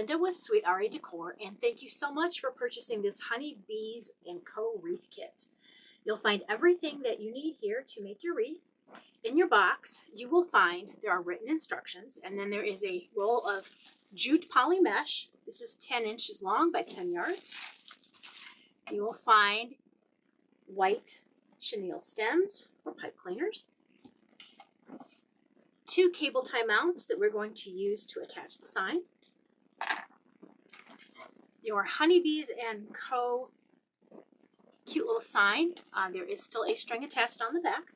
Linda with Sweet Aria Decor, and thank you so much for purchasing this Honey Bees & Co. wreath kit. You'll find everything that you need here to make your wreath. In your box, you will find there are written instructions, and then there is a roll of jute poly mesh. This is 10 inches long by 10 yards. You will find white chenille stems or pipe cleaners. 2 cable tie mounts that we're going to use to attach the sign. Your Honeybees & Co. cute little sign. There is still a string attached on the back.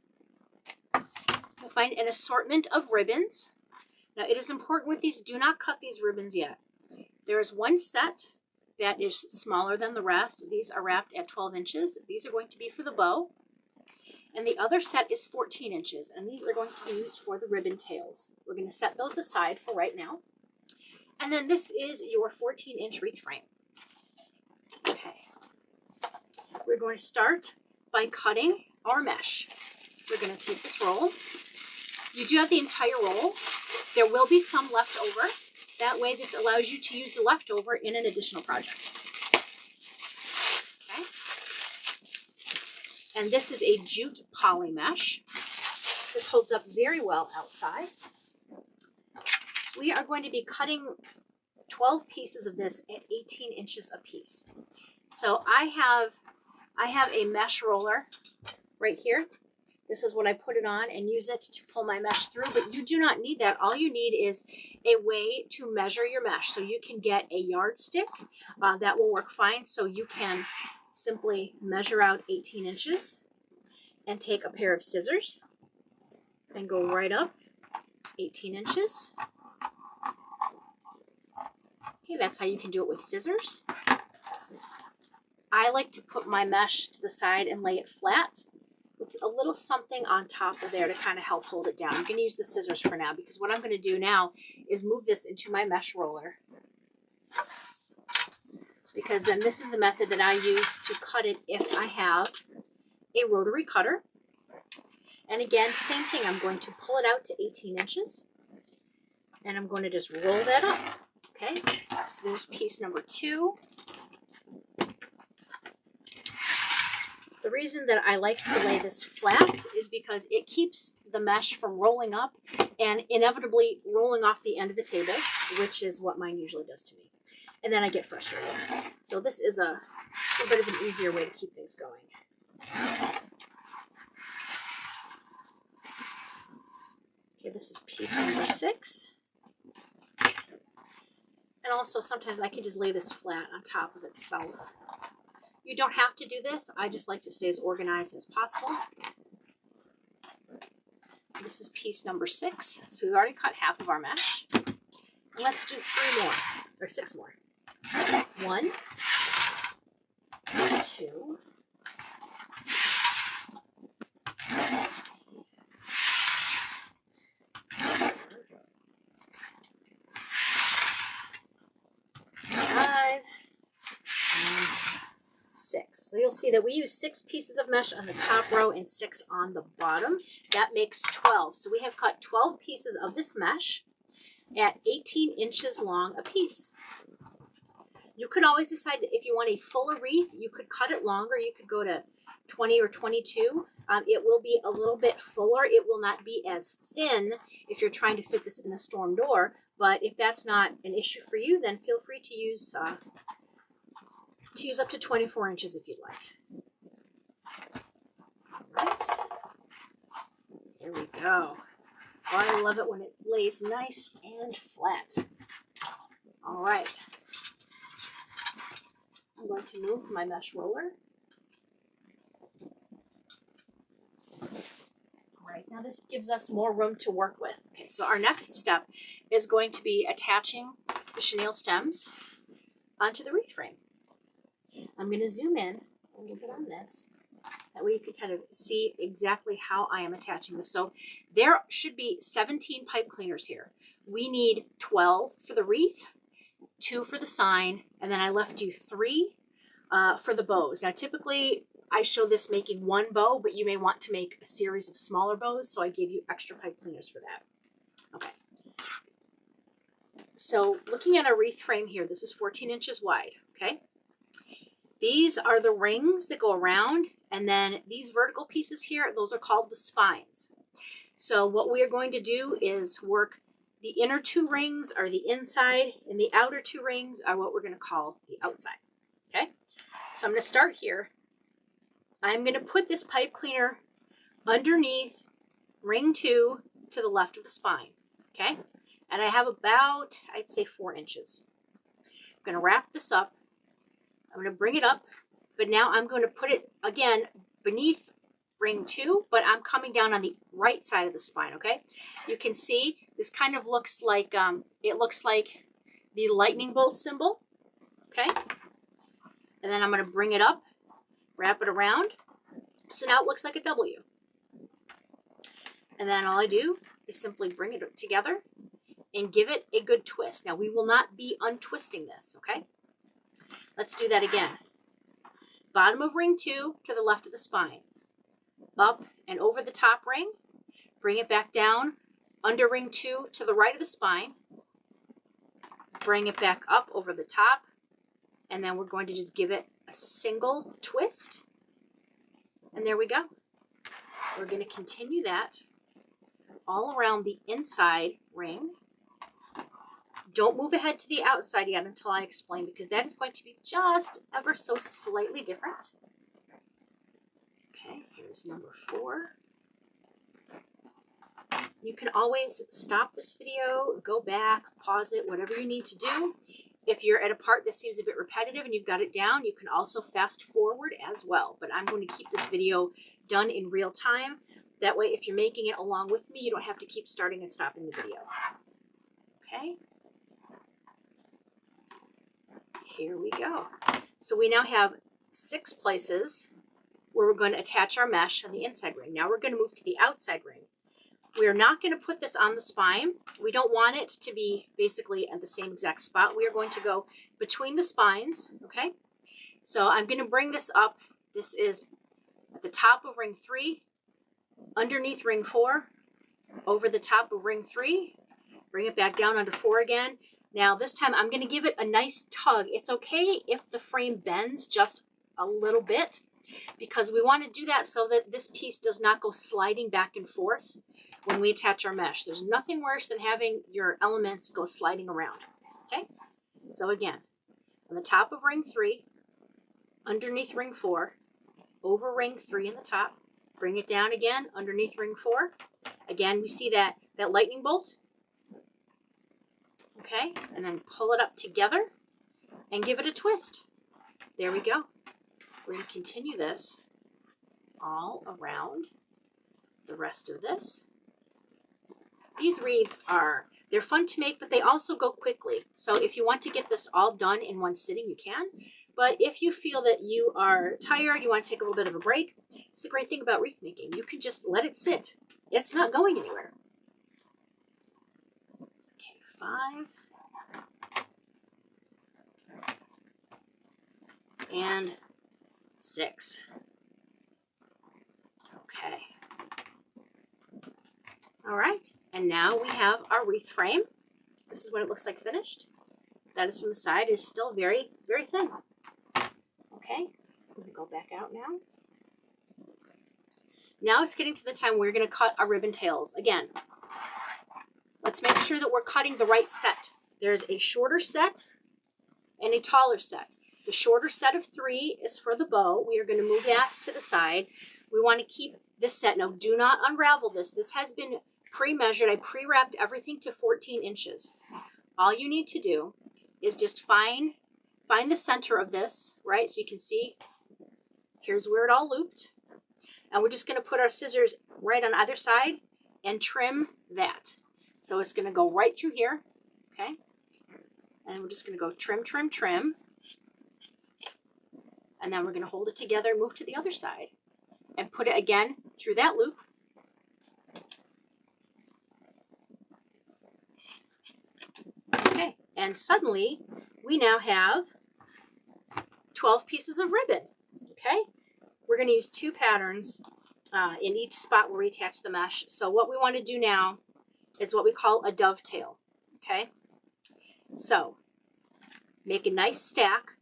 You'll find an assortment of ribbons. Now it is important with these, do not cut these ribbons yet. There is one set that is smaller than the rest. These are wrapped at 12 inches. These are going to be for the bow. And the other set is 14 inches, and these are going to be used for the ribbon tails. We're going to set those aside for right now. And then this is your 14-inch wreath frame. Okay. We're going to start by cutting our mesh. So we're going to take this roll. You do have the entire roll. There will be some left over. That way this allows you to use the leftover in an additional project. Okay. And this is a jute poly mesh. This holds up very well outside. We are going to be cutting 12 pieces of this at 18 inches a piece. So I have a mesh roller right here. This is what I put it on and use it to pull my mesh through, but you do not need that. All you need is a way to measure your mesh. So you can get a yardstick, that will work fine. So you can simply measure out 18 inches and take a pair of scissors and go right up 18 inches. Okay, that's how you can do it with scissors. I like to put my mesh to the side and lay it flat with a little something on top of there to kind of help hold it down. You can use the scissors for now, because what I'm going to do now is move this into my mesh roller, because then this is the method that I use to cut it if I have a rotary cutter. And again, same thing, I'm going to pull it out to 18 inches and I'm going to just roll that up. Okay, so there's piece number 2. The reason that I like to lay this flat is because it keeps the mesh from rolling up and inevitably rolling off the end of the table, which is what mine usually does to me. And then I get frustrated. So this is a little bit of an easier way to keep things going. Okay, this is piece number 6. And also sometimes I can just lay this flat on top of itself. You don't have to do this. I just like to stay as organized as possible. This is piece number 6. So we've already cut half of our mesh. And let's do 3 more, or 6 more. 1, 2, 5, 6. So you'll see that we use 6 pieces of mesh on the top row and 6 on the bottom. That makes 12. So we have cut 12 pieces of this mesh at 18 inches long a piece. You could always decide that if you want a fuller wreath, you could cut it longer. You could go to 20 or 22. It will be a little bit fuller. It will not be as thin if you're trying to fit this in a storm door. But if that's not an issue for you, then feel free to use up to 24 inches if you'd like. All right. Here we go. Oh, I love it when it lays nice and flat. All right. I'm going to move my mesh roller. All right, now this gives us more room to work with. Okay, so our next step is going to be attaching the chenille stems onto the wreath frame. I'm going to zoom in a little bit on this. That way you can kind of see exactly how I am attaching this. So there should be 17 pipe cleaners here. We need 12 for the wreath, 2 for the sign, and then I left you 3 for the bows. Now typically I show this making 1 bow, but you may want to make a series of smaller bows, so I gave you extra pipe cleaners for that. Okay. So looking at a wreath frame here, this is 14 inches wide, okay? These are the rings that go around, and then these vertical pieces here, those are called the spines. So what we are going to do is work the inner 2 rings are the inside, and the outer 2 rings are what we're going to call the outside, okay? So I'm going to start here. I'm going to put this pipe cleaner underneath ring 2 to the left of the spine, okay? And I have about, I'd say 4 inches. I'm going to wrap this up. I'm going to bring it up, but now I'm going to put it again beneath ring 2, but I'm coming down on the right side of the spine, okay? You can see this kind of looks like, it looks like the lightning bolt symbol, okay? And then I'm going to bring it up, wrap it around. So now it looks like a W. And then all I do is simply bring it together and give it a good twist. Now we will not be untwisting this, okay? Let's do that again. Bottom of ring 2 to the left of the spine. Up and over the top ring. Bring it back down under ring 2 to the right of the spine. Bring it back up over the top. And then we're going to just give it a single twist. And there we go. We're going to continue that all around the inside ring. Don't move ahead to the outside yet until I explain, because that is going to be just ever so slightly different. Okay, here's number 4. You can always stop this video, go back, pause it, whatever you need to do. If you're at a part that seems a bit repetitive and you've got it down, you can also fast forward as well. But I'm going to keep this video done in real time. That way, if you're making it along with me, you don't have to keep starting and stopping the video. Okay. Here we go. So we now have 6 places where we're going to attach our mesh on the inside ring. Now we're going to move to the outside ring. We're not going to put this on the spine. We don't want it to be basically at the same exact spot. We are going to go between the spines, okay? So I'm going to bring this up. This is at the top of ring 3, underneath ring 4, over the top of ring 3, bring it back down under 4 again. Now this time I'm going to give it a nice tug. It's okay if the frame bends just a little bit, because we want to do that so that this piece does not go sliding back and forth when we attach our mesh. There's nothing worse than having your elements go sliding around, okay? So again, on the top of ring 3, underneath ring 4, over ring 3 in the top, bring it down again underneath ring 4. Again, we see that lightning bolt, okay? And then pull it up together and give it a twist. There we go. We're going to continue this all around the rest of this. These wreaths they're fun to make, but they also go quickly. So if you want to get this all done in one sitting, you can. But if you feel that you are tired, you want to take a little bit of a break, it's the great thing about wreath making. You can just let it sit. It's not going anywhere. Okay, 5. And 6. Okay. All right, and now we have our wreath frame. This is what it looks like finished. That is from the side. It's still very, very thin. Okay, I'm going to go back out now. Now it's getting to the time we're going to cut our ribbon tails. Again, let's make sure that we're cutting the right set. There's a shorter set and a taller set. The shorter set of 3 is for the bow. We are going to move that to the side. We want to keep this set. Now, do not unravel this. This has been pre-measured. I pre-wrapped everything to 14 inches. All you need to do is just find the center of this, right? So you can see here's where it all looped. And we're just going to put our scissors right on either side and trim that. So it's going to go right through here, okay? And we're just going to go trim, trim, trim. And then we're going to hold it together, move to the other side, and put it again through that loop. Okay, and suddenly we now have 12 pieces of ribbon, okay? We're going to use 2 patterns in each spot where we attach the mesh. So what we want to do now is what we call a dovetail, okay? So make a nice stack.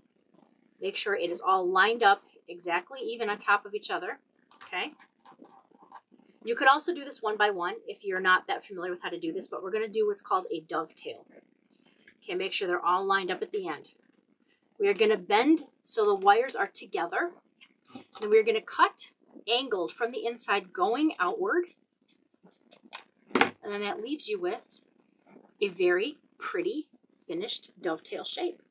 Make sure it is all lined up exactly even on top of each other. Okay. You could also do this one by one if you're not that familiar with how to do this, but we're going to do what's called a dovetail. Okay, make sure they're all lined up at the end. We are going to bend so the wires are together. Then we're going to cut angled from the inside going outward. And then that leaves you with a very pretty finished dovetail shape.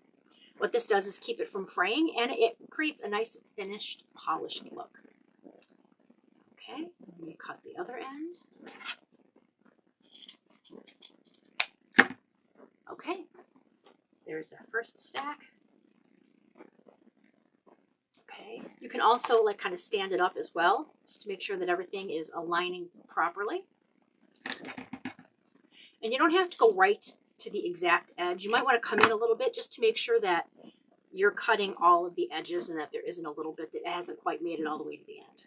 What this does is keep it from fraying, and it creates a nice finished, polished look. Okay, let me cut the other end. Okay, there's the first stack. Okay, you can also like kind of stand it up as well, just to make sure that everything is aligning properly. And you don't have to go right to the exact edge. You might want to come in a little bit just to make sure that you're cutting all of the edges and that there isn't a little bit that hasn't quite made it all the way to the end.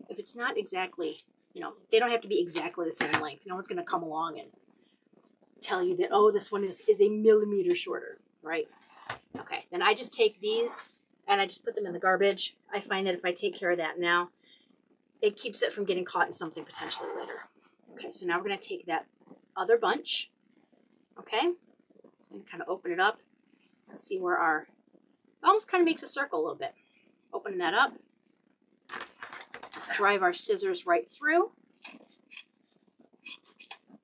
If it's not exactly, you know, they don't have to be exactly the same length. No one's going to come along and tell you that, oh, this one is a millimeter shorter, right? Okay, then I just take these and I just put them in the garbage. I find that if I take care of that now, it keeps it from getting caught in something potentially later. Okay, so now we're going to take that other bunch. Okay, just going to kind of open it up and see where our, it almost kind of makes a circle a little bit. Opening that up. Let's drive our scissors right through.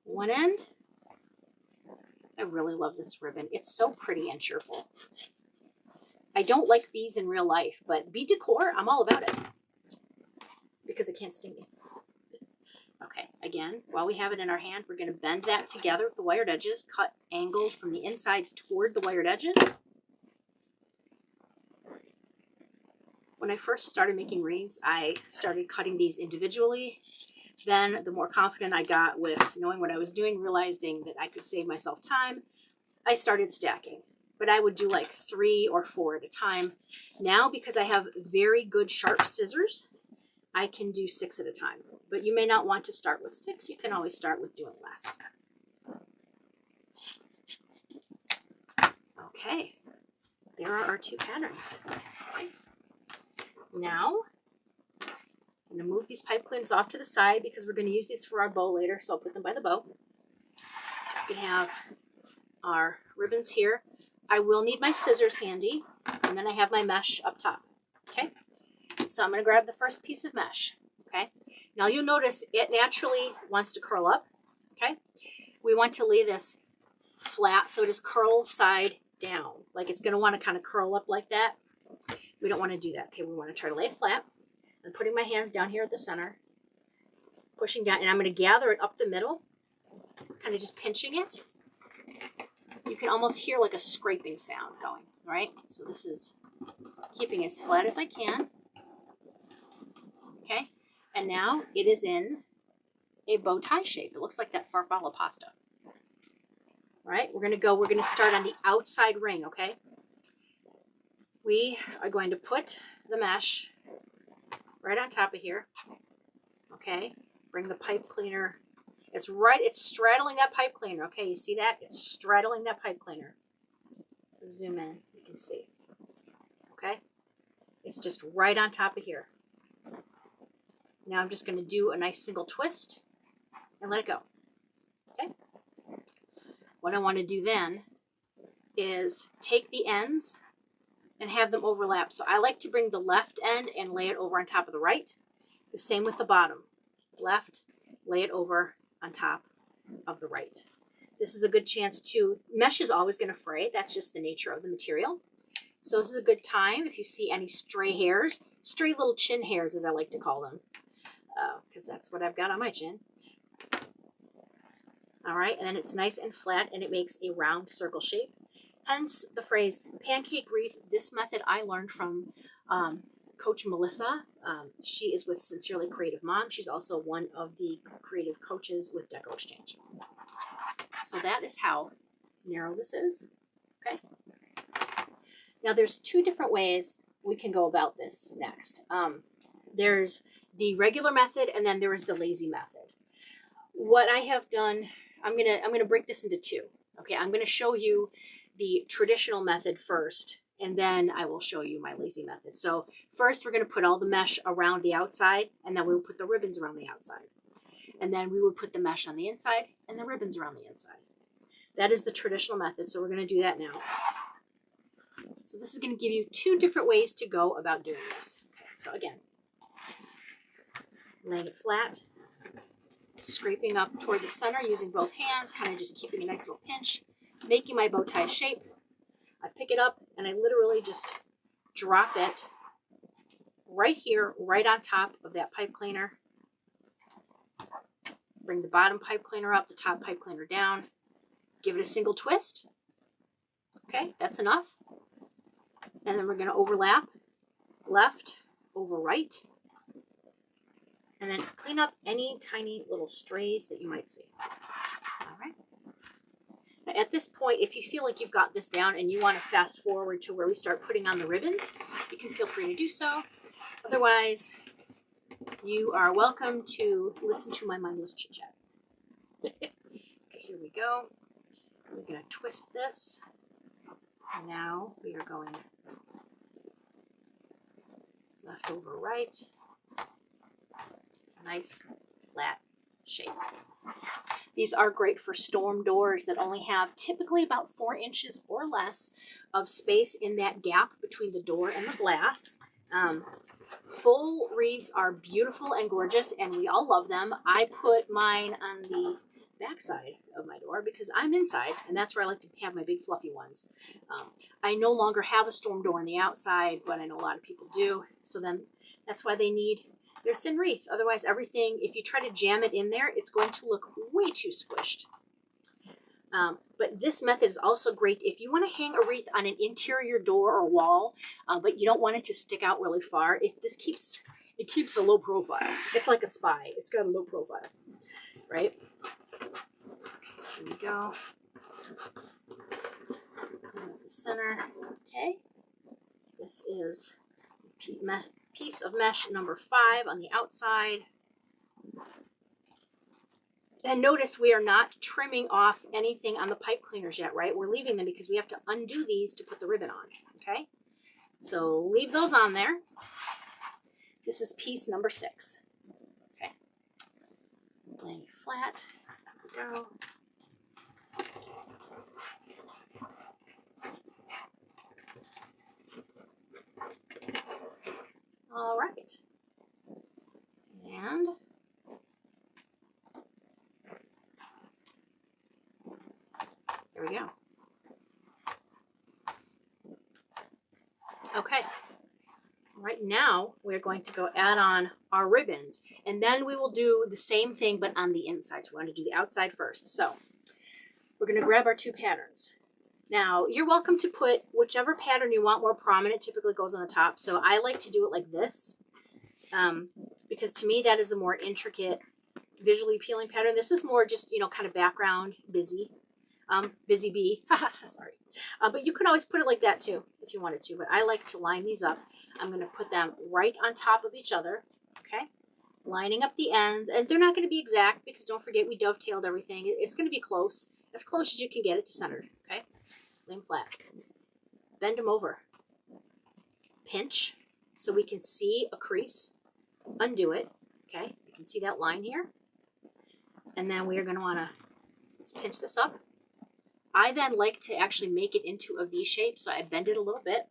One end. I really love this ribbon. It's so pretty and cheerful. I don't like bees in real life, but bee decor, I'm all about it. Because it can't sting me. Okay, again, while we have it in our hand, we're going to bend that together with the wired edges, cut angled from the inside toward the wired edges. When I first started making rings, I started cutting these individually. Then the more confident I got with knowing what I was doing, realizing that I could save myself time, I started stacking. But I would do like 3 or 4 at a time. Now, because I have very good sharp scissors, I can do 6 at a time. But you may not want to start with 6. You can always start with doing less. Okay, there are our 2 patterns. Okay. Now, I'm going to move these pipe cleaners off to the side because we're going to use these for our bow later, so I'll put them by the bow. We have our ribbons here. I will need my scissors handy, and then I have my mesh up top. Okay, so I'm going to grab the first piece of mesh. Okay, now you'll notice it naturally wants to curl up. Okay, we want to lay this flat so it is curl side down, like it's going to want to kind of curl up like that. We don't want to do that. Okay, we want to try to lay it flat. I'm putting my hands down here at the center, pushing down, and I'm going to gather it up the middle, kind of just pinching it. You can almost hear like a scraping sound going, right? So this is keeping it as flat as I can. Okay, and now it is in a bow tie shape. It looks like that farfalla pasta. All right, we're going to start on the outside ring, okay? We are going to put the mesh right on top of here. Okay, bring the pipe cleaner. It's straddling that pipe cleaner. Okay, you see that? It's straddling that pipe cleaner. Zoom in, you can see. Okay, it's just right on top of here. Now I'm just going to do a nice single twist and let it go. Okay. What I want to do then is take the ends and have them overlap. So I like to bring the left end and lay it over on top of the right. The same with the bottom. Left, lay it over on top of the right. This is a good chance to, mesh is always going to fray. That's just the nature of the material. So this is a good time if you see any stray hairs, stray little chin hairs as I like to call them, because that's what I've got on my chin. All right, and then it's nice and flat and it makes a round circle shape. Hence the phrase pancake wreath. This method I learned from Coach Melissa. She is with Sincerely Creative Mom. She's also one of the creative coaches with Deco Exchange. So that is how narrow this is. Okay. Now there's 2 different ways we can go about this next. There's the regular method and then there is the lazy method. What I have done, I'm gonna break this into 2. Okay, I'm going to show you the traditional method first, and then I will show you my lazy method. So first we're going to put all the mesh around the outside, and then we will put the ribbons around the outside. And then we would put the mesh on the inside and the ribbons around the inside. That is the traditional method, so we're going to do that now. So this is going to give you 2 different ways to go about doing this. Okay, so again, laying it flat, scraping up toward the center using both hands, kind of just keeping a nice little pinch, making my bow tie shape. I pick it up and I literally just drop it right here, right on top of that pipe cleaner. Bring the bottom pipe cleaner up, the top pipe cleaner down. Give it a single twist. Okay, that's enough. And then we're going to overlap left over right. And then clean up any tiny little strays that you might see. All right. Now at this point, if you feel like you've got this down and you want to fast forward to where we start putting on the ribbons, you can feel free to do so. Otherwise, you are welcome to listen to my mindless chit-chat. Okay, here we go. We're going to twist this. Now we are going left over right. It's a nice flat shape. These are great for storm doors that only have typically about 4 inches or less of space in that gap between the door and the glass. Full wreaths are beautiful and gorgeous, and we all love them. I put mine on the backside of my door because I'm inside, and that's where I like to have my big fluffy ones. I no longer have a storm door on the outside, but I know a lot of people do. So then that's why they need their thin wreaths. Otherwise, everything, if you try to jam it in there, it's going to look way too squished. But this method is also great if you want to hang a wreath on an interior door or wall, but you don't want it to stick out really far. It keeps a low profile. It's like a spy. It's got a low profile, right? So here we go. Clean up the center. Okay. This is piece of mesh number 5 on the outside. And notice we are not trimming off anything on the pipe cleaners yet, right? We're leaving them because we have to undo these to put the ribbon on, okay? So leave those on there. This is piece number 6, okay? Laying it flat, there we go. All right. And there we go. Okay. Right now, we're going to go add on our ribbons, and then we will do the same thing, but on the inside. So we're going to do the outside first. So we're going to grab our 2 patterns. Now, you're welcome to put whichever pattern you want more prominent. Typically goes on the top. So I like to do it like this because to me, that is the more intricate, visually appealing pattern. This is more just, kind of background, busy bee. Sorry. But you can always put it like that too if you wanted to. But I like to line these up. I'm going to put them right on top of each other. Okay. Lining up the ends. And they're not going to be exact because don't forget we dovetailed everything. It's going to be close. As close as you can get it to center. Okay. Lay them flat. Bend them over. Pinch so we can see a crease. Undo it. Okay. You can see that line here. And then we are going to want to just pinch this up. I then like to actually make it into a V shape, so I bend it a little bit.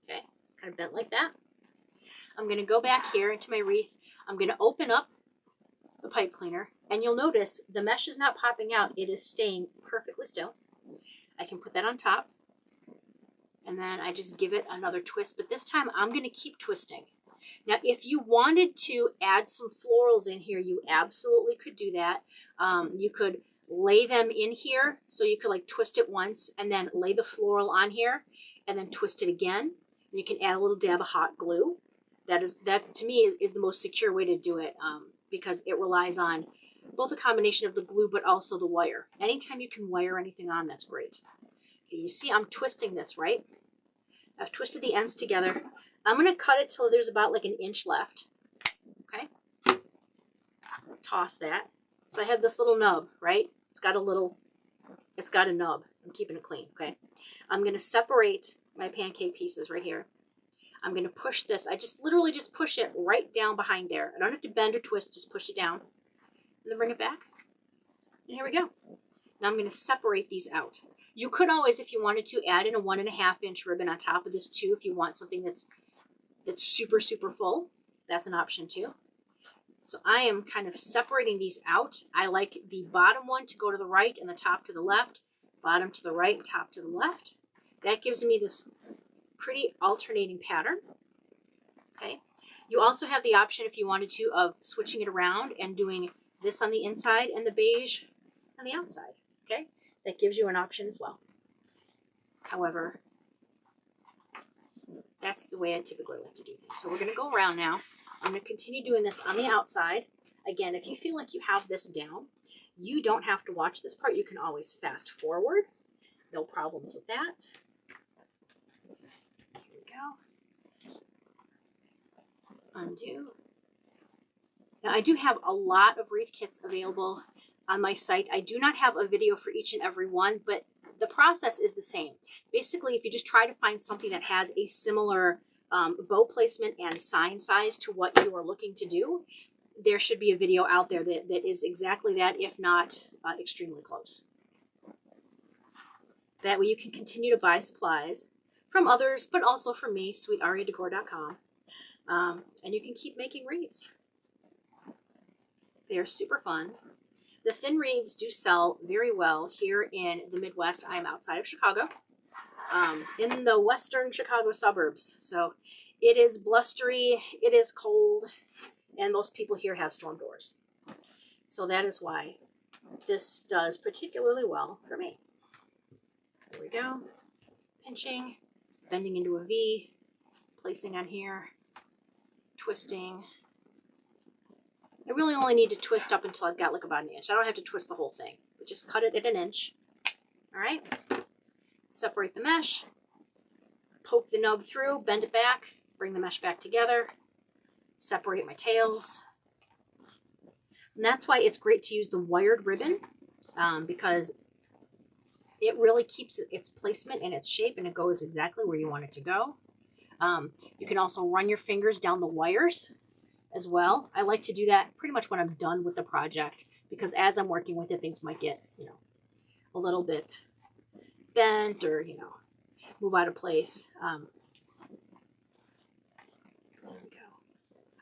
Okay, kind of bent like that. I'm going to go back here into my wreath. I'm going to open up the pipe cleaner, and you'll notice the mesh is not popping out. It is staying perfectly still. I can put that on top, and then I just give it another twist, but this time I'm going to keep twisting. Now, if you wanted to add some florals in here, you absolutely could do that. You could lay them in here, so you could like twist it once and then lay the floral on here and then twist it again. And you can add a little dab of hot glue. That to me is the most secure way to do it because it relies on both a combination of the glue but also the wire. Anytime you can wire anything on, that's great. Okay, you see I'm twisting this, right? I've twisted the ends together. I'm going to cut it till there's about like an inch left. Okay. Toss that. So I have this little nub, right? It's got a little It's got a nub. I'm keeping it clean, okay? I'm going to separate my pancake pieces right here. I'm going to push this. I just literally just push it right down behind there. I don't have to bend or twist, just push it down. And then bring it back. And here we go. Now I'm going to separate these out. You could always, if you wanted to, add in a 1.5 inch ribbon on top of this too, if you want something that's super, super full. That's an option too. So I am kind of separating these out. I like the bottom one to go to the right and the top to the left. Bottom to the right, top to the left. That gives me this pretty alternating pattern. Okay. You also have the option, if you wanted to, of switching it around and doing this on the inside and the beige on the outside. Okay. That gives you an option as well. However, that's the way I typically like to do things. So we're going to go around now. I'm going to continue doing this on the outside. Again, if you feel like you have this down, you don't have to watch this part. You can always fast forward. No problems with that. Here we go. Undo. Now I do have a lot of wreath kits available on my site. I do not have a video for each and every one, but the process is the same. Basically, if you just try to find something that has a similar bow placement and sign size to what you are looking to do, there should be a video out there that is exactly that, if not extremely close. That way you can continue to buy supplies from others, but also from me, sweetariadecor.com, and you can keep making wreaths. They are super fun. The thin wreaths do sell very well here in the Midwest. I am outside of Chicago, in the western Chicago suburbs. So it is blustery, it is cold, and most people here have storm doors. So that is why this does particularly well for me. Here we go. Pinching, bending into a V, placing on here, twisting. I really only need to twist up until I've got like about 1 inch. I don't have to twist the whole thing, but just cut it at 1 inch. All right. Separate the mesh, poke the nub through, bend it back, bring the mesh back together, separate my tails. And that's why it's great to use the wired ribbon, because it really keeps its placement and its shape, and it goes exactly where you want it to go. You can also run your fingers down the wires as well. I like to do that pretty much when I'm done with the project, because as I'm working with it, things might get, a little bit bent or, move out of place. There we go.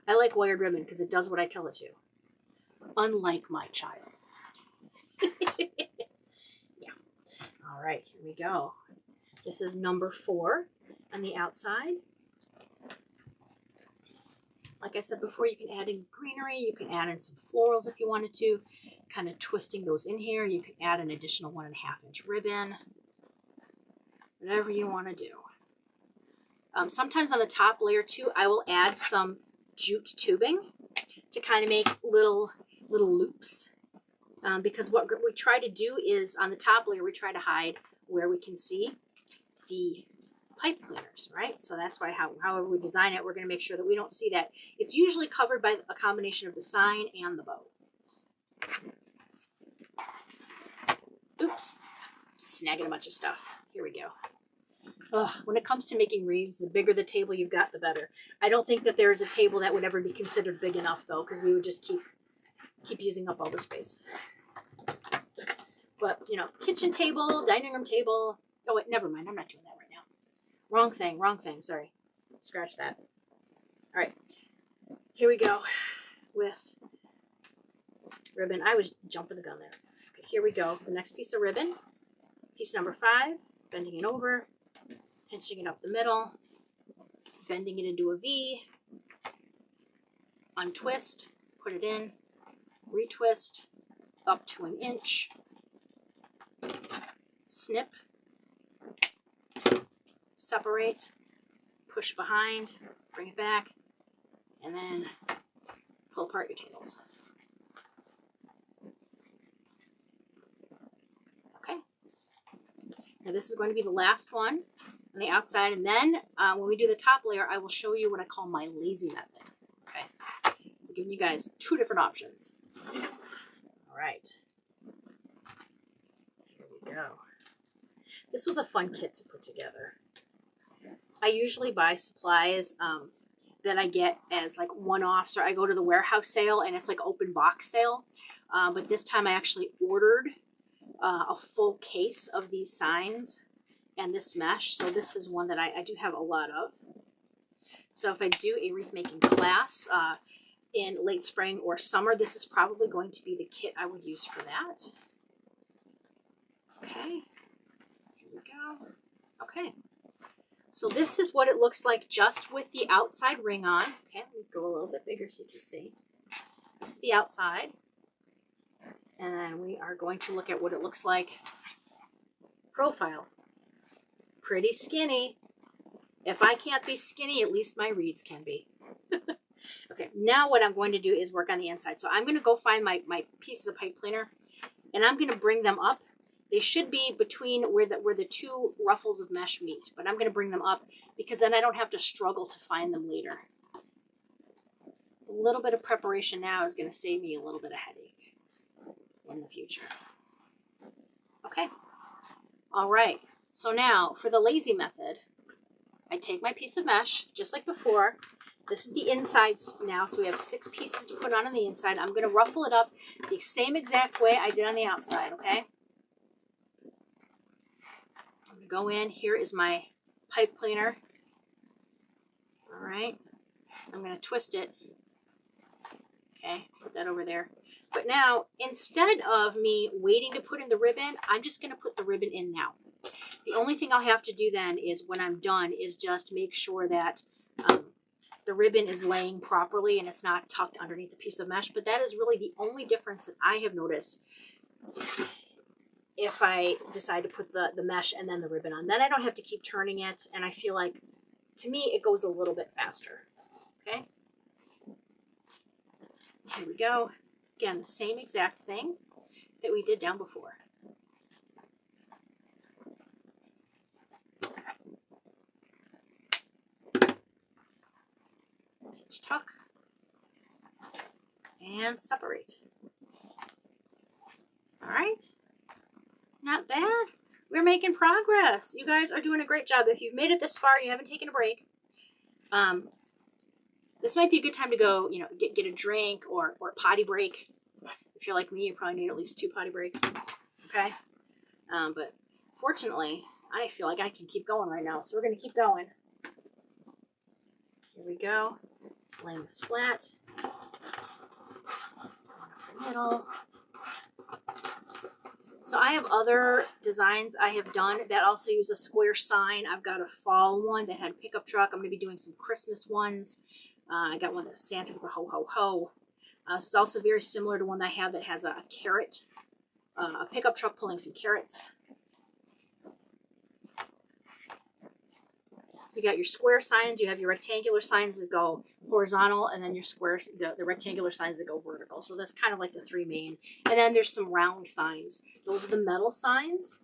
I like wired ribbon because it does what I tell it to. Unlike my child. Yeah. All right, here we go. This is number 4 on the outside. Like I said before, you can add in greenery. You can add in some florals if you wanted to. Kind of twisting those in here. You can add an additional 1.5 inch ribbon. Whatever you want to do. Sometimes on the top layer too, I will add some jute tubing to kind of make little loops. Because what we try to do is on the top layer, we try to hide where we can see the pipe cleaners, right? So that's why however we design it, we're going to make sure that we don't see that. It's usually covered by a combination of the sign and the bow. Oops, snagging a bunch of stuff. Here we go. Ugh, when it comes to making wreaths, the bigger the table you've got, the better. I don't think that there is a table that would ever be considered big enough, though, because we would just keep using up all the space. But, kitchen table, dining room table. Oh, wait, never mind. I'm not doing that right now. Wrong thing. Sorry. Scratch that. All right. Here we go with ribbon. I was jumping the gun there. Okay, here we go. The next piece of ribbon. Piece number 5. Bending it over. Pinching it up the middle. Bending it into a V. Untwist. Put it in. Retwist. Up to 1 inch. Snip. Separate. Push behind. Bring it back. And then pull apart your tails. Okay. Now this is going to be the last one on the outside. And then when we do the top layer, I will show you what I call my lazy method. Okay. So giving you guys 2 different options. All right. Here we go. This was a fun kit to put together. I usually buy supplies that I get as like one-offs, or I go to the warehouse sale and it's like open box sale. But this time I actually ordered a full case of these signs and this mesh. So this is one that I do have a lot of. So if I do a wreath making class in late spring or summer, this is probably going to be the kit I would use for that. Okay, here we go. Okay, so this is what it looks like just with the outside ring on. Okay, let me go a little bit bigger so you can see. This is the outside. And then we are going to look at what it looks like profile. Pretty skinny. If I can't be skinny, at least my reeds can be. Okay, now what I'm going to do is work on the inside. So I'm going to go find my pieces of pipe cleaner, and I'm going to bring them up. They should be between where the two ruffles of mesh meet, but I'm going to bring them up because then I don't have to struggle to find them later. A little bit of preparation now is going to save me a little bit of headache in the future. Okay. All right. So now for the lazy method, I take my piece of mesh just like before. This is the inside now, so we have 6 pieces to put on the inside. I'm going to ruffle it up the same exact way I did on the outside, okay? I'm going to go in. Here is my pipe cleaner. All right. I'm going to twist it. Okay, put that over there. But now, instead of me waiting to put in the ribbon, I'm just going to put the ribbon in now. The only thing I'll have to do then is when I'm done is just make sure that the ribbon is laying properly and it's not tucked underneath a piece of mesh. But that is really the only difference that I have noticed if I decide to put the mesh and then the ribbon on. Then I don't have to keep turning it, and I feel like, to me, it goes a little bit faster. Okay? Here we go. Again, the same exact thing that we did down before. Pinch tuck and separate. All right, not bad. We're making progress. You guys are doing a great job. If you've made it this far and you haven't taken a break, this might be a good time to go, get a drink or a potty break. If you're like me, you probably need at least 2 potty breaks. Okay, but fortunately, I feel like I can keep going right now, so we're going to keep going. Here we go. Laying this flat. Middle. So I have other designs I have done that also use a square sign. I've got a fall one that had a pickup truck. I'm going to be doing some Christmas ones. I got one that's Santa with a ho ho ho. This is also very similar to one I have that has a carrot, a pickup truck pulling some carrots. You got your square signs, you have your rectangular signs that go horizontal, and then your squares, the rectangular signs that go vertical. So that's kind of like the 3 main. And then there's some round signs. Those are the metal signs.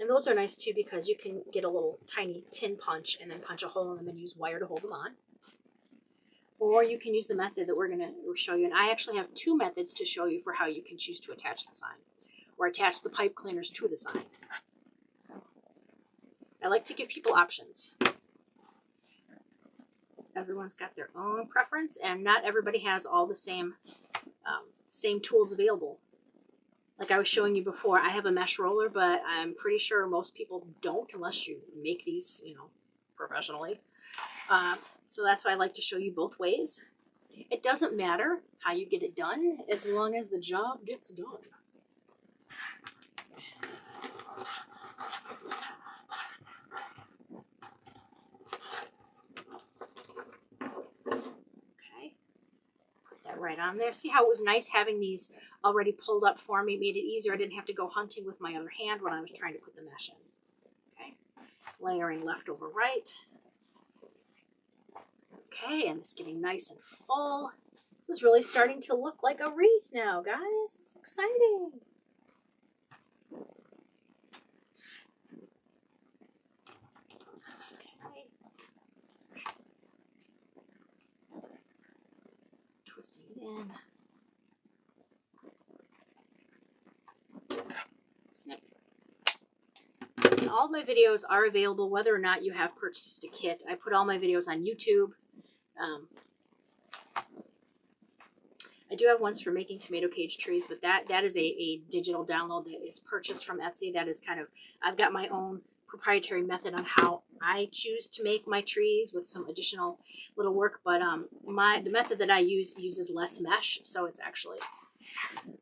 And those are nice too because you can get a little tiny tin punch and then punch a hole in them and use wire to hold them on. Or you can use the method that we're going to show you. And I actually have 2 methods to show you for how you can choose to attach the sign or attach the pipe cleaners to the sign. I like to give people options. Everyone's got their own preference, and not everybody has all the same tools available. Like I was showing you before, I have a mesh roller, but I'm pretty sure most people don't unless you make these, professionally. So that's why I like to show you both ways. It doesn't matter how you get it done as long as the job gets done. Right on there. See how it was nice having these already pulled up for me? It made it easier. I didn't have to go hunting with my other hand when I was trying to put the mesh in. Okay, layering left over right. Okay, and it's getting nice and full. This is really starting to look like a wreath now, guys. It's exciting. Twisting it in. snip. And all of my videos are available whether or not you have purchased a kit. I put all my videos on YouTube. I do have ones for making tomato cage trees, but that is a digital download that is purchased from Etsy. That is kind of, I've got my own proprietary method on how I choose to make my trees with some additional little work. But the method that I use uses less mesh, so it's actually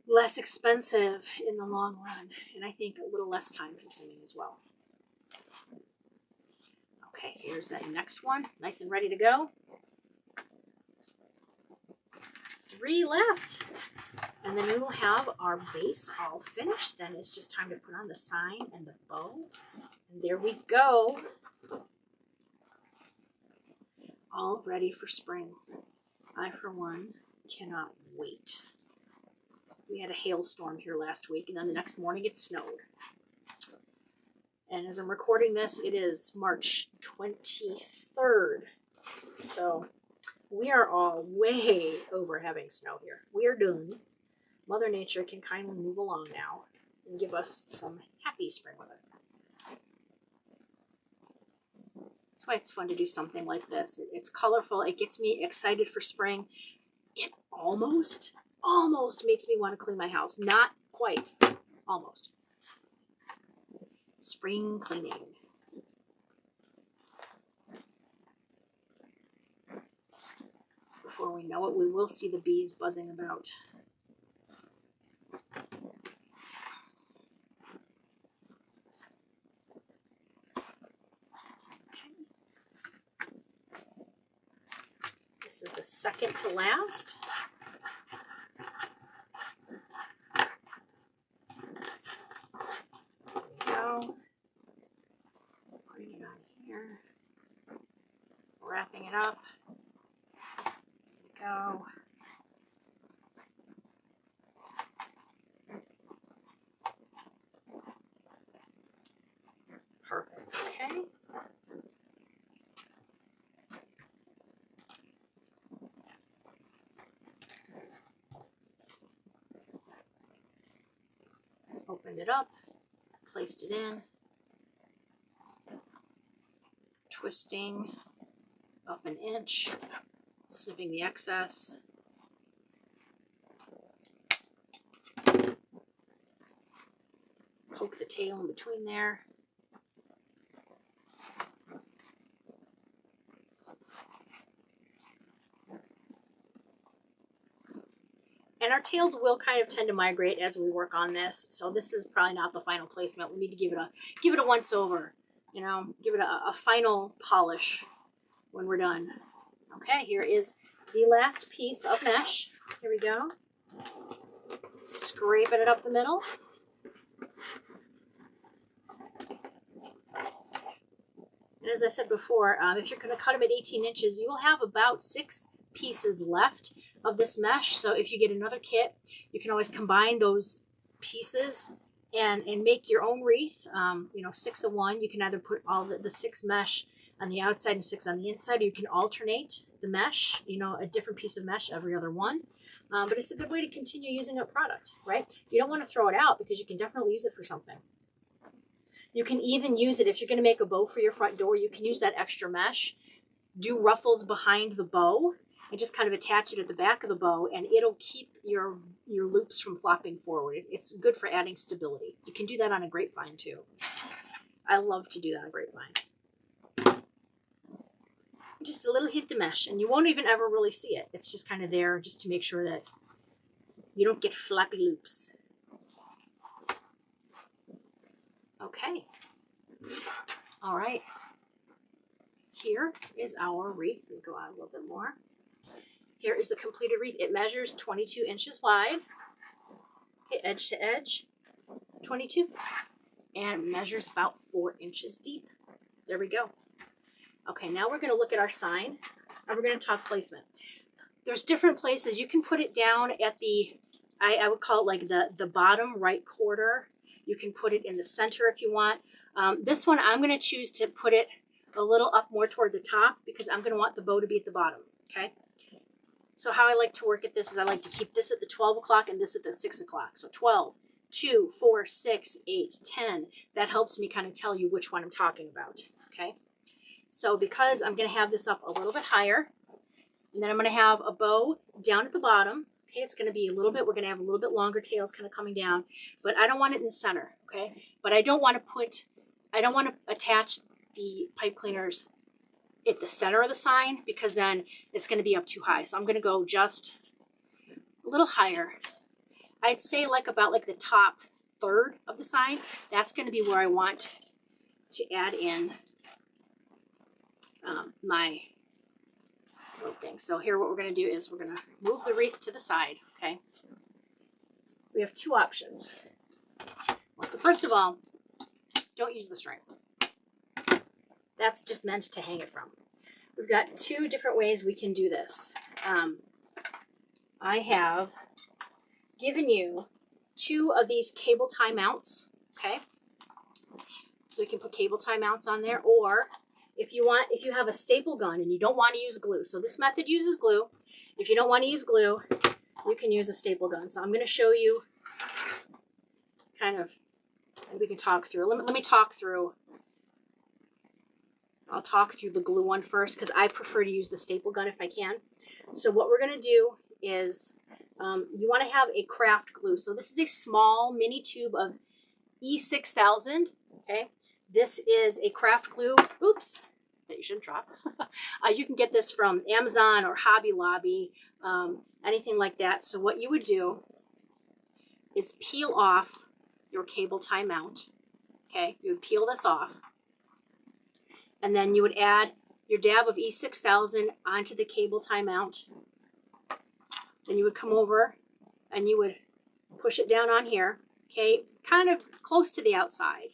less expensive in the long run, and I think a little less time consuming as well. Okay, here's that next one, nice and ready to go. 3 left, and then we will have our base all finished. Then it's just time to put on the sign and the bow, and there we go, all ready for spring. I, for one, cannot wait. We had a hailstorm here last week, and then the next morning it snowed. And as I'm recording this, it is March 23rd, so we are all way over having snow here. We are done. Mother Nature can kindly move along now and give us some happy spring weather. That's why it's fun to do something like this. It's colorful. It gets me excited for spring. It almost makes me want to clean my house. Not quite. Almost. Spring cleaning. Before we know it, we will see the bees buzzing about. Okay. This is the second to last. There we go. Putting it on here. Wrapping it up. Go. Perfect. Okay. Opened it up, placed it in, twisting up an inch. Snipping the excess. Poke the tail in between there. And our tails will kind of tend to migrate as we work on this. So this is probably not the final placement. We need to give it a once over, you know, give it a final polish when we're done. Okay, here is the last piece of mesh. Here we go. Scraping it up the middle. And as I said before, if you're going to cut them at 18 inches, you will have about 6 pieces left of this mesh. So if you get another kit, you can always combine those pieces and make your own wreath. You know, 6 of one. You can either put all the 6 mesh on the outside and 6 on the inside. You can alternate the mesh, you know, a different piece of mesh every other one. But it's a good way to continue using a product, right? You don't want to throw it out because you can definitely use it for something. You can even use it if you're going to make a bow for your front door. You can use that extra mesh, do ruffles behind the bow, and just kind of attach it at the back of the bow, and it'll keep your loops from flopping forward. It's good for adding stability. You can do that on a grapevine too. I love to do that on a grapevine. Just a little hint of mesh, and you won't even ever really see it. It's just kind of there just to make sure that you don't get flappy loops. Okay. All right. Here is our wreath. Let me go out a little bit more. Here is the completed wreath. It measures 22 inches wide, edge to edge, 22, and measures about 4 inches deep. There we go. Okay, now we're going to look at our sign, and we're going to talk placement. There's different places. You can put it down at the, I would call it like the bottom right quarter. You can put it in the center if you want. This one, I'm going to choose to put it a little up more toward the top because I'm going to want the bow to be at the bottom, okay? So how I like to work at this is I like to keep this at the 12 o'clock and this at the 6 o'clock. So 12, 2, 4, 6, 8, 10. That helps me kind of tell you which one I'm talking about, okay? So because I'm going to have this up a little bit higher, and then I'm going to have a bow down at the bottom, okay? It's going to be a little bit, we're going to have a little bit longer tails kind of coming down, but I don't want it in the center, okay? But I don't want to attach the pipe cleaners at the center of the sign because then it's going to be up too high. So I'm going to go just a little higher. I'd say about the top third of the sign. That's going to be where I want to add in my little thing. So here what we're going to do is we're going to move the wreath to the side, okay? We have two options. Well, so first of all, don't use the string. That's just meant to hang it from. We've got two different ways we can do this. I have given you 2 of these cable tie mounts, okay? So we can put cable tie mounts on there, or if you have a staple gun and you don't want to use glue. So this method uses glue. If you don't want to use glue, you can use a staple gun. So I'm going to show you kind of, we can talk through. Let me talk through. I'll talk through the glue one first because I prefer to use the staple gun if I can. So what we're going to do is you want to have a craft glue. So this is a small mini tube of E6000, okay? This is a craft glue, oops, that you shouldn't drop. You can get this from Amazon or Hobby Lobby, anything like that. So what you would do is peel off your cable tie mount, okay? You would peel this off, and then you would add your dab of E6000 onto the cable tie mount. Then you would come over and you would push it down on here, okay, kind of close to the outside.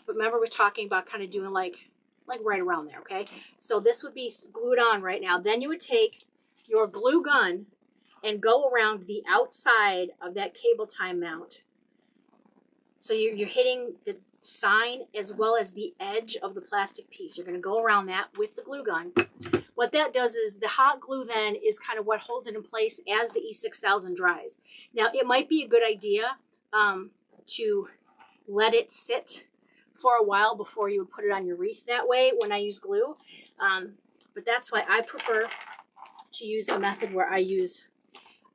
But remember, we're talking about kind of doing like right around there, okay? So this would be glued on right now. Then you would take your glue gun and go around the outside of that cable tie mount. So you're hitting the sign as well as the edge of the plastic piece. You're going to go around that with the glue gun. What that does is the hot glue then is kind of what holds it in place as the E6000 dries. Now, it might be a good idea to let it sit for a while before you would put it on your wreath that way when I use glue. But that's why I prefer to use a method where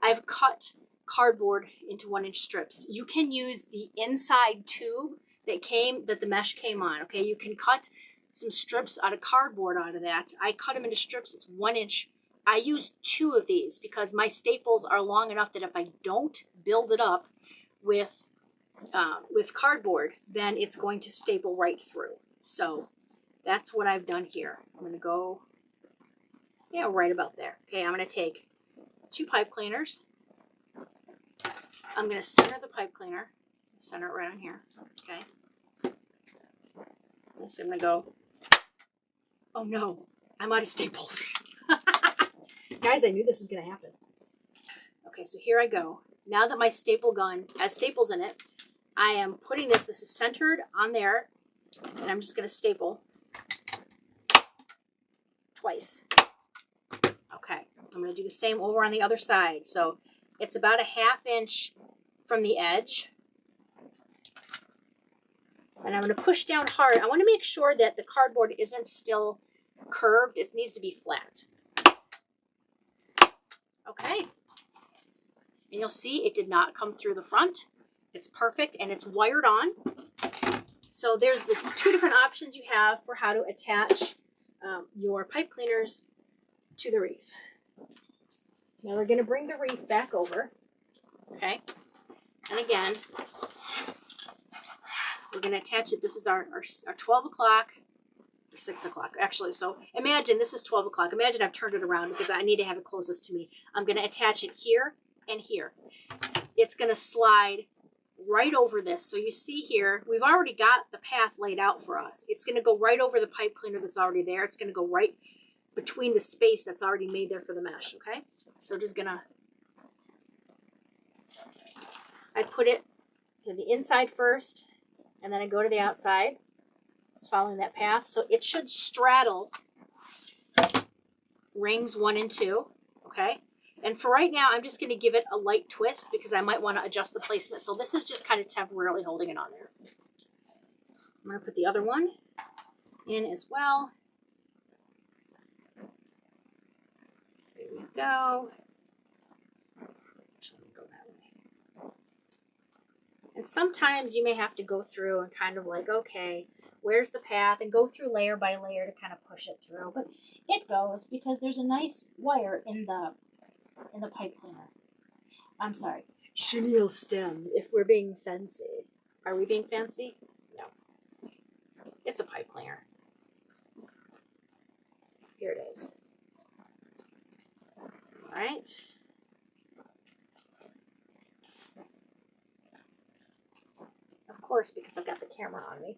I've cut cardboard into 1-inch strips. You can use the inside tube that the mesh came on, okay? You can cut some strips out of cardboard out of that. I cut them into strips. It's 1 inch. I use 2 of these because my staples are long enough that if I don't build it up with cardboard, then it's going to staple right through. So that's what I've done here. I'm going to go, right about there. Okay, I'm going to take 2 pipe cleaners. I'm going to center the pipe cleaner. Center it right on here. Okay. So I'm going to go, oh no, I'm out of staples. Guys, I knew this was going to happen. Okay, so here I go. Now that my staple gun has staples in it, I am putting this is centered on there, and I'm just going to staple twice. Okay, I'm going to do the same over on the other side. So it's about a 1/2 inch from the edge. And I'm going to push down hard. I want to make sure that the cardboard isn't still curved. It needs to be flat. Okay. And you'll see it did not come through the front. It's perfect, and it's wired on. So there's the 2 different options you have for how to attach your pipe cleaners to the wreath. Now we're going to bring the wreath back over. Okay. And again, we're going to attach it. This is our 12 o'clock or 6 o'clock, actually. So imagine this is 12 o'clock. Imagine I've turned it around because I need to have it closest to me. I'm going to attach it here and here. It's going to slide right over this. So you see here, we've already got the path laid out for us. It's going to go right over the pipe cleaner that's already there. It's going to go right between the space that's already made there for the mesh, okay? So just going to, I put it to the inside first, and then I go to the outside. It's following that path. So it should straddle rings 1 and 2, okay? And for right now, I'm just going to give it a light twist because I might want to adjust the placement. So this is just kind of temporarily holding it on there. I'm going to put the other one in as well. There we go. Actually, let me go that way. And sometimes you may have to go through and kind of like, okay, where's the path? And go through layer by layer to kind of push it through. But it goes because there's a nice wire in the pipe cleaner. I'm sorry, chenille stem, if we're being fancy. Are we being fancy? No. It's a pipe cleaner. Here it is. All right. Of course, because I've got the camera on me.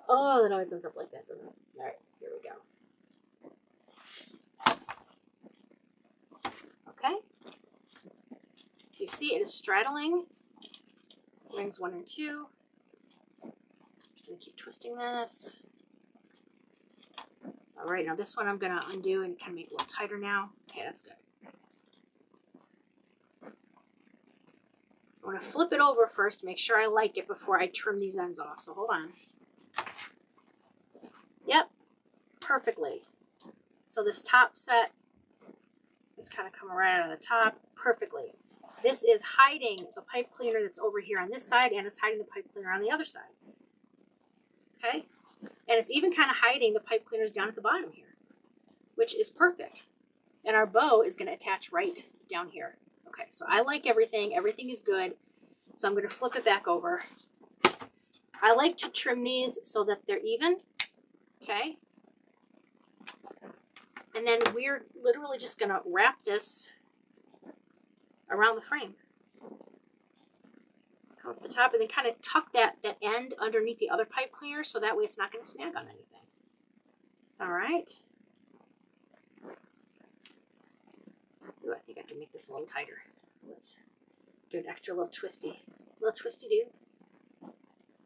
Oh, that always ends up like that, doesn't it? All right, here we go. Okay. So you see it is straddling rings 1 and 2. I'm just going to keep twisting this. All right, now this one I'm going to undo and kind of make it a little tighter now. Okay, that's good. I want to flip it over first to make sure I like it before I trim these ends off. So hold on. Yep, perfectly. So this top set is kind of coming right out of the top perfectly. This is hiding the pipe cleaner that's over here on this side, and it's hiding the pipe cleaner on the other side. Okay? And it's even kind of hiding the pipe cleaners down at the bottom here, which is perfect. And our bow is going to attach right down here. Okay, so I like everything. Everything is good. So I'm going to flip it back over. I like to trim these so that they're even. Okay? And then we're literally just going to wrap this around the frame. Come up the top and then kind of tuck that end underneath the other pipe cleaner so that way it's not going to snag on anything. All right. Ooh, I think I can make this a little tighter. Let's give it an extra little twisty do.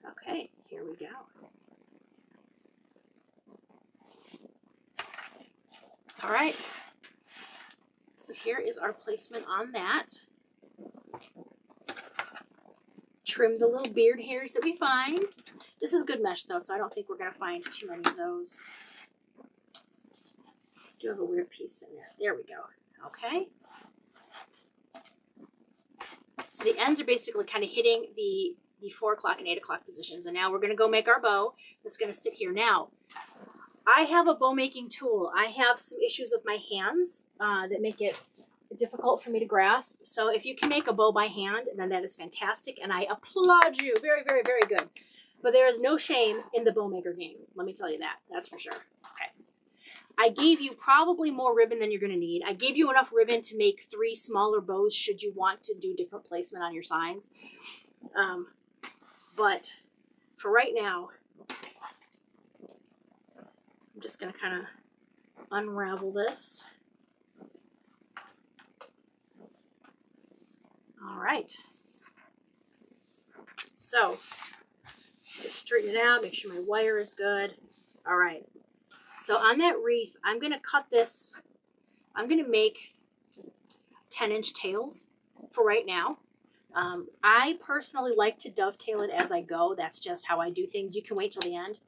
Okay, here we go. All right. So here is our placement on that. Trim the little beard hairs that we find. This is good mesh though, so I don't think we're going to find too many of those. I do have a weird piece in there. There we go. Okay. So the ends are basically kind of hitting the 4 o'clock and 8 o'clock positions. And now we're going to go make our bow that's going to sit here. Now, I have a bow making tool. I have some issues with my hands that make it difficult for me to grasp. So if you can make a bow by hand, then that is fantastic. And I applaud you. Very, very, very good. But there is no shame in the bow maker game. Let me tell you that. That's for sure. Okay. I gave you probably more ribbon than you're going to need. I gave you enough ribbon to make 3 smaller bows should you want to do different placement on your signs. But for right now, I'm just going to kind of unravel this. All right. So, just straighten it out, make sure my wire is good. All right. So on that wreath, I'm going to cut this. I'm going to make 10-inch tails for right now. I personally like to dovetail it as I go. That's just how I do things. You can wait till the end.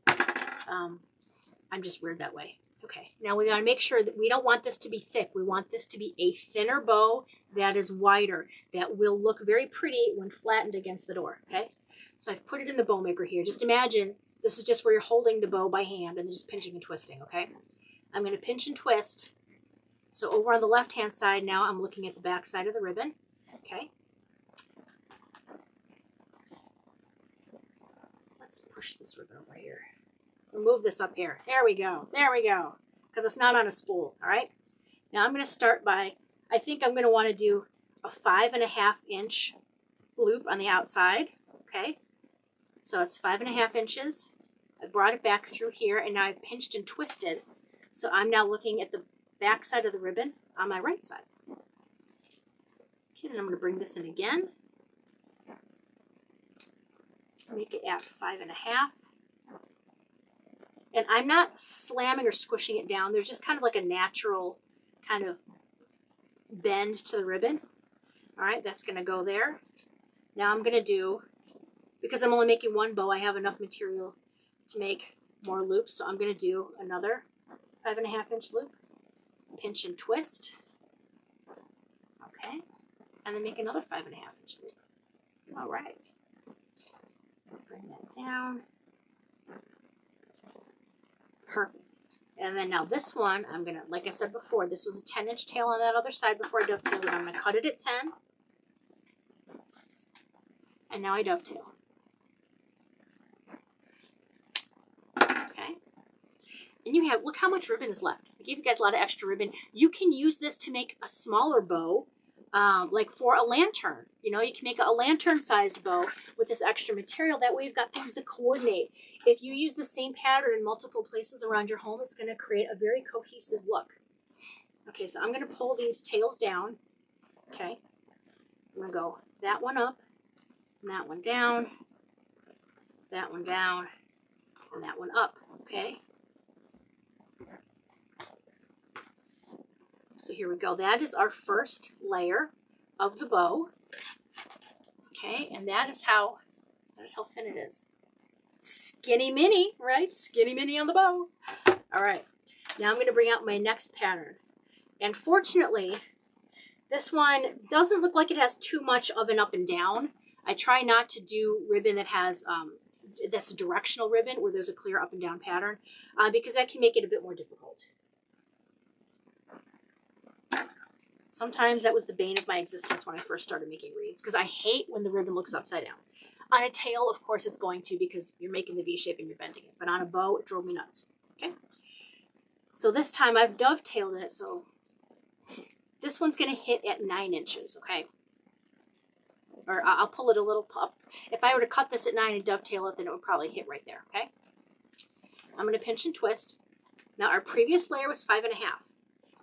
I'm just weird that way. Okay, now we got to make sure that we don't want this to be thick. We want this to be a thinner bow that is wider, that will look very pretty when flattened against the door, okay? So I've put it in the bow maker here. Just imagine this is just where you're holding the bow by hand and just pinching and twisting, okay? I'm going to pinch and twist. So over on the left-hand side now, I'm looking at the back side of the ribbon, okay? Let's push this ribbon over here. Move this up here. There we go. There we go. Because it's not on a spool. All right. Now I'm going to start by, I think I'm going to want to do a 5.5-inch loop on the outside. Okay. So it's 5.5 inches. I brought it back through here and now I've pinched and twisted. So I'm now looking at the back side of the ribbon on my right side. Okay. And I'm going to bring this in again. Make it at 5.5. And I'm not slamming or squishing it down. There's just kind of like a natural kind of bend to the ribbon. All right, that's going to go there. Now I'm going to do, because I'm only making one bow, I have enough material to make more loops. So I'm going to do another 5.5 inch loop, pinch and twist. Okay, and then make another 5.5 inch loop. All right, bring that down. Perfect. And then now this one, I'm going to, like I said before, this was a 10 inch tail on that other side before I dovetailed it. I'm going to cut it at 10. And now I dovetail. Okay. And you have, look how much ribbon is left. I gave you guys a lot of extra ribbon. You can use this to make a smaller bow, like for a lantern. You know, you can make a lantern sized bow with this extra material. That way you've got things to coordinate. If you use the same pattern in multiple places around your home, it's going to create a very cohesive look. Okay, so I'm going to pull these tails down. Okay, I'm going to go that one up, and that one down, that one down, and that one up. Okay, so here we go. That is our first layer of the bow. Okay, and that is how thin it is. Skinny mini, right? Skinny mini on the bow. All right, now I'm going to bring out my next pattern. And fortunately, this one doesn't look like it has too much of an up and down. I try not to do ribbon that has, that's a directional ribbon where there's a clear up and down pattern, because that can make it a bit more difficult. Sometimes that was the bane of my existence when I first started making wreaths, because I hate when the ribbon looks upside down. On a tail, of course, it's going to, because you're making the V shape and you're bending it. But on a bow, it drove me nuts. Okay. So this time I've dovetailed it. So this one's going to hit at 9 inches. Okay. Or I'll pull it a little up. If I were to cut this at 9 and dovetail it, then it would probably hit right there. Okay. I'm going to pinch and twist. Now our previous layer was 5.5.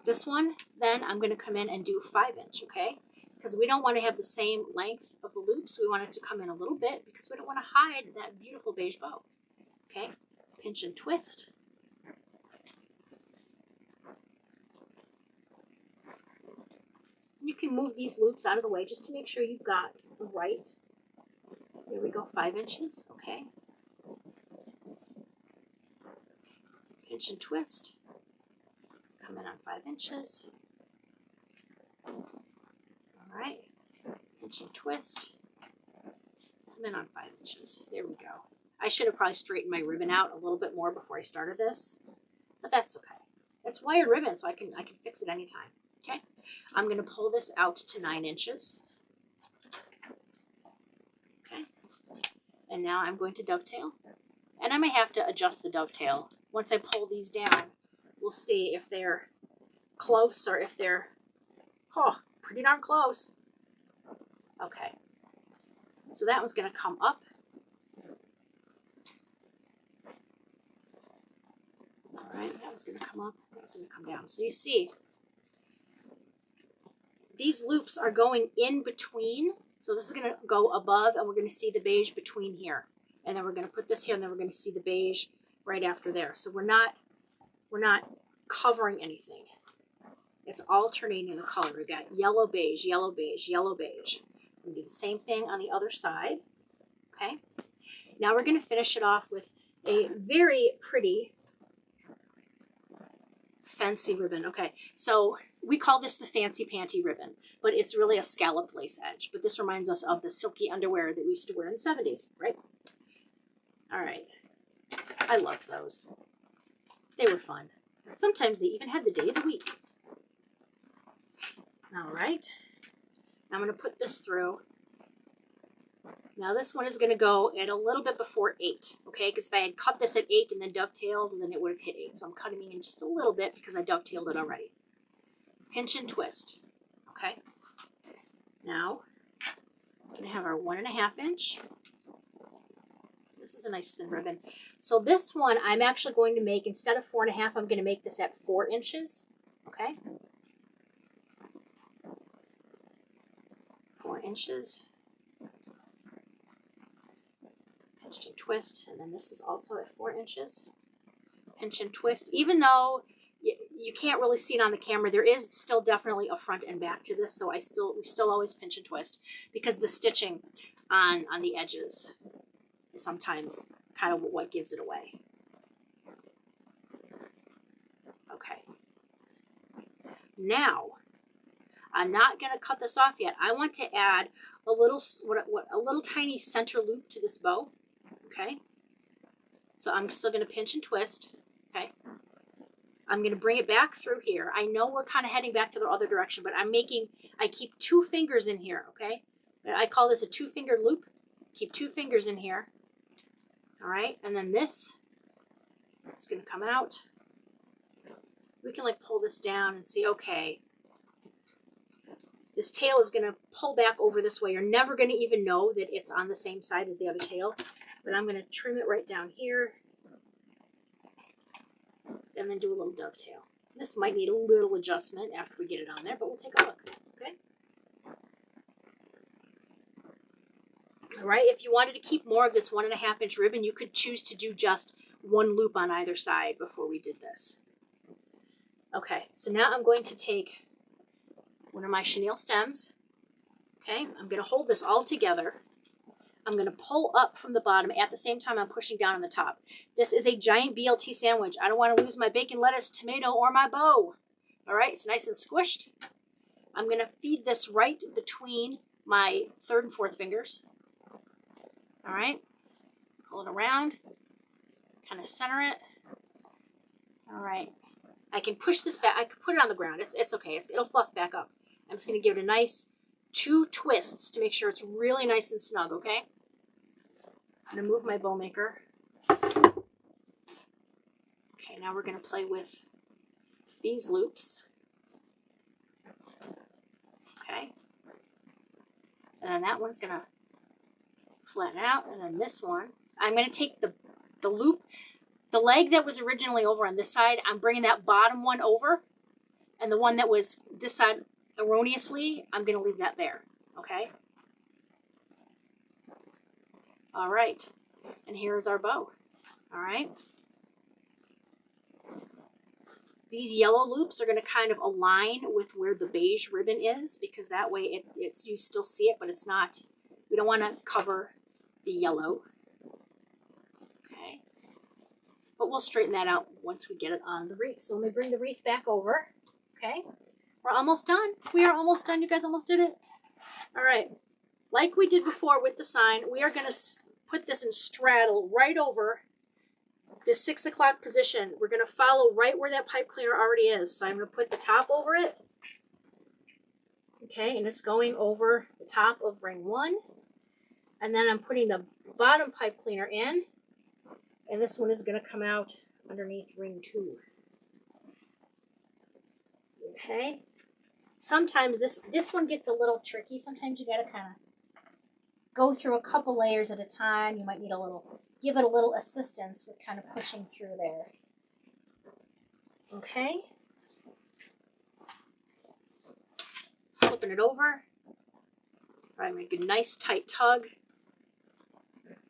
This one, then I'm going to come in and do 5 inch. Okay. Because we don't want to have the same length of the loops. We want it to come in a little bit because we don't want to hide that beautiful beige bow. Okay, pinch and twist. You can move these loops out of the way just to make sure you've got the right. There we go, 5 inches. Okay. Pinch and twist. Come in on 5 inches. All right, pinch and twist, and then on 5 inches. There we go. I should have probably straightened my ribbon out a little bit more before I started this, but that's okay. It's wired ribbon, so I can fix it anytime. Okay, I'm going to pull this out to 9 inches. Okay, and now I'm going to dovetail, and I may have to adjust the dovetail. Once I pull these down, we'll see if they're close or if they're, pretty darn close. Okay, so that one's going to come up. All right, that one's going to come up. That one's going to come down. So you see, these loops are going in between. So this is going to go above, and we're going to see the beige between here. And then we're going to put this here, and then we're going to see the beige right after there. So we're not covering anything. It's alternating the color. We've got yellow, beige, yellow, beige, yellow, beige. We'll do the same thing on the other side. Okay. Now we're going to finish it off with a very pretty fancy ribbon. Okay. So we call this the fancy panty ribbon, but it's really a scalloped lace edge. But this reminds us of the silky underwear that we used to wear in the 70s, right? All right. I loved those. They were fun. Sometimes they even had the day of the week. All right, I'm going to put this through. Now this one is going to go at a little bit before 8, okay? Because if I had cut this at 8 and then dovetailed, then it would have hit 8. So I'm cutting in just a little bit because I dovetailed it already. Pinch and twist, okay? Now, we're going to have our 1.5 inch. This is a nice thin ribbon. So this one I'm actually going to make, instead of 4.5, I'm going to make this at 4 inches, okay? 4 inches. Pinch and twist, and then this is also at 4 inches. Pinch and twist. Even though you can't really see it on the camera. There is still definitely a front and back to this, so we still always pinch and twist because the stitching on the edges is sometimes kind of what gives it away. Okay. Now, I'm not going to cut this off yet. I want to add a little a little tiny center loop to this bow. Okay. So I'm still going to pinch and twist. Okay. I'm going to bring it back through here. I know we're kind of heading back to the other direction, but I keep 2 fingers in here. Okay. I call this a 2-finger loop. Keep 2 fingers in here. All right. And then this is going to come out. We can like pull this down and see, okay, this tail is going to pull back over this way. You're never going to even know that it's on the same side as the other tail, but I'm going to trim it right down here and then do a little dovetail. This might need a little adjustment after we get it on there, but we'll take a look, okay? All right, if you wanted to keep more of this 1.5-inch ribbon, you could choose to do just 1 loop on either side before we did this. Okay, so now I'm going to take one of my chenille stems. Okay, I'm going to hold this all together. I'm going to pull up from the bottom at the same time I'm pushing down on the top. This is a giant BLT sandwich. I don't want to lose my bacon, lettuce, tomato, or my bow. All right, it's nice and squished. I'm going to feed this right between my 3rd and 4th fingers. All right, pull it around, kind of center it. All right. I can push this back. I can put it on the ground. It's okay. It'll fluff back up. I'm just going to give it a nice 2 twists to make sure it's really nice and snug, okay? I'm going to move my bow maker. Okay, now we're going to play with these loops. Okay. And then that one's going to flatten out. And then this one, I'm going to take the loop. The leg that was originally over on this side, I'm bringing that bottom one over. And the one that was this side erroneously, I'm going to leave that there. Okay? All right. And here's our bow. All right? These yellow loops are going to kind of align with where the beige ribbon is, because that way it's you still see it, but it's not. We don't want to cover the yellow. But we'll straighten that out once we get it on the wreath. So let me bring the wreath back over. Okay. We're almost done. We are almost done. You guys almost did it. All right. Like we did before with the sign, we are going to put this in straddle right over this 6 o'clock position. We're going to follow right where that pipe cleaner already is. So I'm going to put the top over it. Okay. And it's going over the top of ring 1. And then I'm putting the bottom pipe cleaner in. And this one is going to come out underneath ring 2. Okay. Sometimes this one gets a little tricky. Sometimes you got to kind of go through a couple layers at a time. You might need give it a little assistance with kind of pushing through there. Okay. Flipping it over. All right, make a nice tight tug.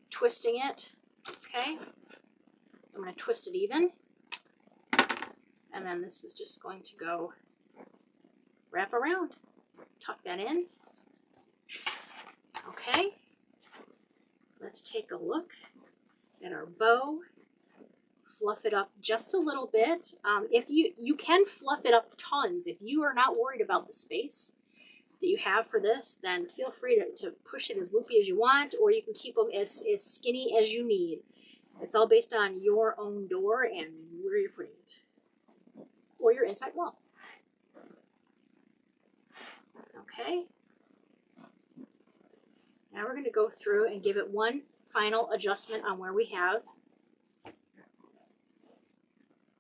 Twisting it. Okay. I'm going to twist it even. And then this is just going to go wrap around. Tuck that in. Okay. Let's take a look at our bow. Fluff it up just a little bit. If you can fluff it up tons. If you are not worried about the space that you have for this, then feel free to push it as loopy as you want, or you can keep them as skinny as you need. It's all based on your own door and where you're putting it. Or your inside wall. Okay. Now we're going to go through and give it one final adjustment on where we have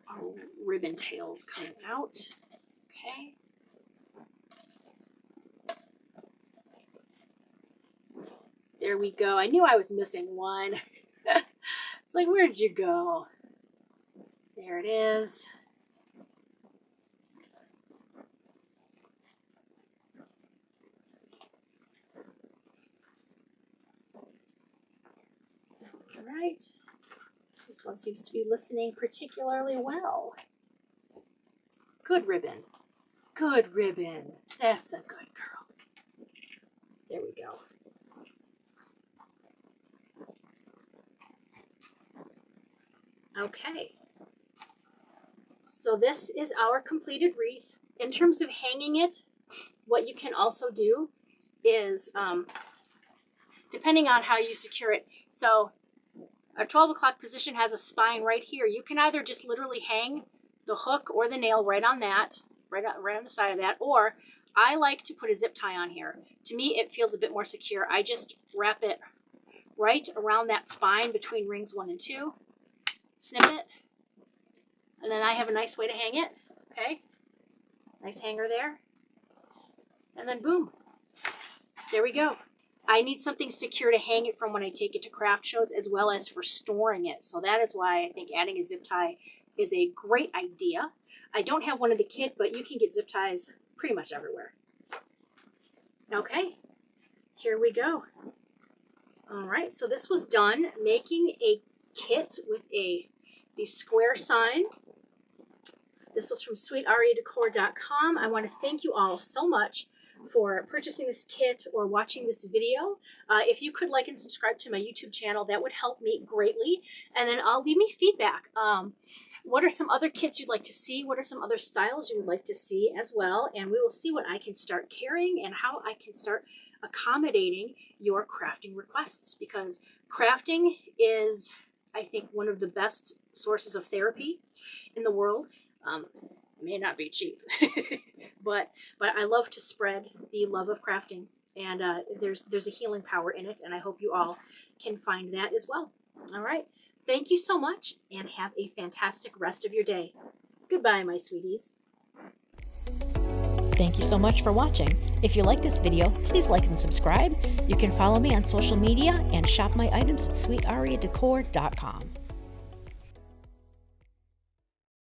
our ribbon tails coming out. Okay. There we go. I knew I was missing one. It's like, where'd you go? There it is. All right. This one seems to be listening particularly well. Good ribbon. Good ribbon. That's a good girl. There we go. Okay. So this is our completed wreath. In terms of hanging it, what you can also do is, depending on how you secure it, so our 12 o'clock position has a spine right here. You can either just literally hang the hook or the nail right on that, right on the side of that, or I like to put a zip tie on here. To me, it feels a bit more secure. I just wrap it right around that spine between rings 1 and 2, snip it, and then I have a nice way to hang it. Okay, nice hanger there, and then boom, there we go. I need something secure to hang it from when I take it to craft shows, as well as for storing it. So that is why I think adding a zip tie is a great idea. I don't have one in the kit, but you can get zip ties pretty much everywhere. Okay, here we go. All right, so this was done making a kit with the square sign. This was from sweetariadecor.com. I want to thank you all so much for purchasing this kit or watching this video. If you could like and subscribe to my YouTube channel, that would help me greatly. And then leave me feedback. What are some other kits you'd like to see? What are some other styles you would like to see as well? And we will see what I can start carrying and how I can start accommodating your crafting requests, because crafting is, I think, one of the best sources of therapy in the world. It may not be cheap, but I love to spread the love of crafting, and there's a healing power in it, and I hope you all can find that as well. All right, thank you so much, and have a fantastic rest of your day. Goodbye, my sweeties. Thank you so much for watching. If you like this video, please like and subscribe. You can follow me on social media and shop my items at sweetariadecor.com.